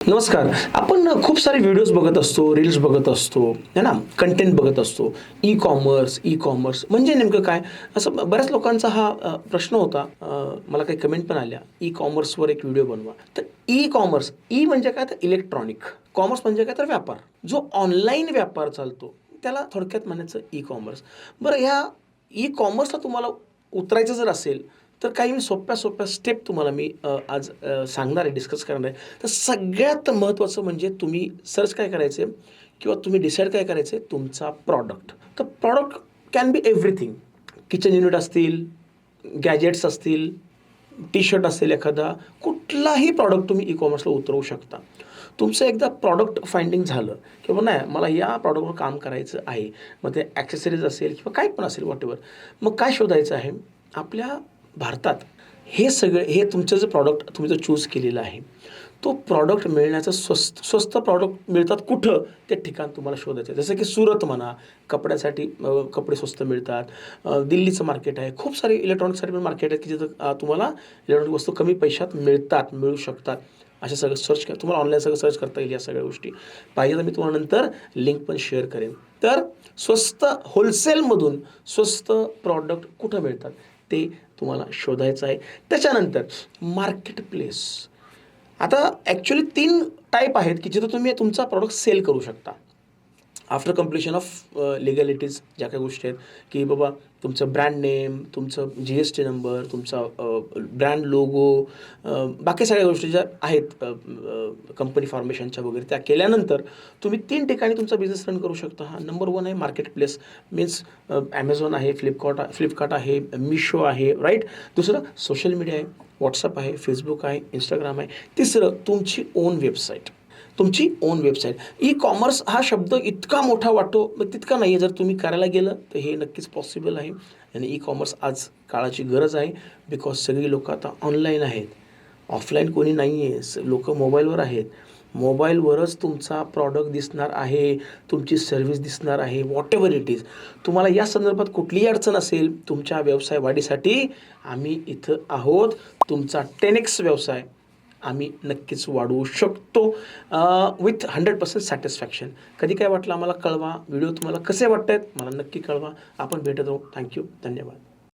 नमस्कार. आपण खूप सारे व्हिडिओज बघत असतो, रील्स बघत असतो, है ना? कंटेंट बघत असतो. ई-कॉमर्स म्हणजे नेमकं काय? असं बऱ्याच लोकांचा हा प्रश्न होता. मला काही कमेंट पण आल्या, ई-कॉमर्सवर एक व्हिडिओ बनवा. तर ई-कॉमर्स, ई म्हणजे काय? तर इलेक्ट्रॉनिक. कॉमर्स म्हणजे काय? तर व्यापार. जो ऑनलाईन व्यापार चालतो, त्याला थोडक्यात म्हणायचं ई-कॉमर्स. बरं, ह्या ई-कॉमर्सला तुम्हाला उतरायचं जर असेल, तर काही मी सोप्या-सोप्या स्टेप तुम्हाला मी आज सांगणार आहे, डिस्कस करणार आहे. तर सगळ्यात महत्त्वाचं म्हणजे तुम्ही सर्च काय करायचं आहे किंवा तुम्ही डिसाईड काय करायचं आहे, तुमचा प्रॉडक्ट. तर product can be everything. Kitchen unit असतील, गॅजेट्स असतील, टी-शर्ट असेल एखादा, कुठलाही प्रॉडक्ट तुम्ही ई-कॉमर्सला उतरवू शकता. तुमचं एकदा प्रॉडक्ट फाइंडिंग झालं, की बाबा नाही मला या प्रॉडक्टवर काम करायचं आहे. मग ते ॲक्सेसरीज असेल किंवा काय पण असेल व्हॉटएव्हर. मग काय शोधायचं आहे? आपल्या भारतात हे तुमचं जे प्रॉडक्ट तुम्ही जो चूज केलेला आहे, तो प्रॉडक्ट मिळण्याचं स्वस्त प्रॉडक्ट मिळतात कुठं? ते ठिकाण तुम्हाला शोधायचं आहे. जसं की सुरत म्हणा, कपड्यासाठी कपडे स्वस्त मिळतात. दिल्लीचं मार्केट आहे. खूप सारे इलेक्ट्रॉनिक्ससाठी पण मार्केट आहे, की जिथं तुम्हाला इलेक्ट्रॉनिक वस्तू कमी पैशात मिळू शकतात. असं सगळं सर्च करा. तुम्हाला ऑनलाईन सगळं सर्च करता येईल या सगळ्या गोष्टी. पाहिजे तर मी तुम्हाला नंतर लिंक पण शेअर करेन. तर स्वस्त होलसेलमधून स्वस्त प्रॉडक्ट कुठं मिळतात ते तुम्हाला शोधायचं आहे. त्याच्यानंतर मार्केट प्लेस. आता ॲक्च्युअली 3 टाइप आहेत, की जिथं तुम्ही तुमचा प्रॉडक्ट सेल करू शकता. आफ्टर कंप्लीशन ऑफ लिगॅलिटीज ज्या काही गोष्टी आहेत, की बाबा तुमचं ब्रँड नेम, तुमचं जी-एस-टी नंबर, तुमचा ब्रँड लोगो, बाकी सगळ्या गोष्टी ज्या आहेत कंपनी फॉर्मेशनच्या वगैरे त्या केल्यानंतर तुम्ही 3 ठिकाणी तुमचा बिझनेस रन करू शकता. नंबर 1 आहे मार्केट प्लेस. मीन्स Amazon आहे, फ्लिपकार्ट आहे, मिशो आहे, राईट? दुसरं सोशल मीडिया आहे, WhatsApp आहे, Facebook आहे, Instagram आहे. तिसरं तुमची ओन वेबसाईट. तुमची ओन वेबसाईट. ई-कॉमर्स हा शब्द इतका मोठा वाटतो, मग तितका नाही आहे. जर तुम्ही करायला गेलं तर हे नक्कीच पॉसिबल आहे. आणि ई-कॉमर्स आज काळाची गरज आहे. बिकॉज सगळी लोकं आता ऑनलाईन आहेत. ऑफलाईन कोणी नाही आहे. लोकं मोबाईलवर आहेत. मोबाईलवरच तुमचा प्रॉडक्ट दिसणार आहे, तुमची सर्व्हिस दिसणार आहे, व्हॉटएव्हर इट इज. तुम्हाला या संदर्भात कुठलीही अडचण असेल तुमच्या व्यवसाय वाढीसाठी, आम्ही इथं आहोत. तुमचा 10x व्यवसाय आम्ही नक्कीच वाढवू शकतो विथ 100% सॅटिस्फॅक्शन. कधी काय वाटलं आम्हाला कळवा. व्हिडिओ तुम्हाला कसे वाटत आहेत मला नक्की कळवा. आपण भेटत राहू. थँक्यू. धन्यवाद.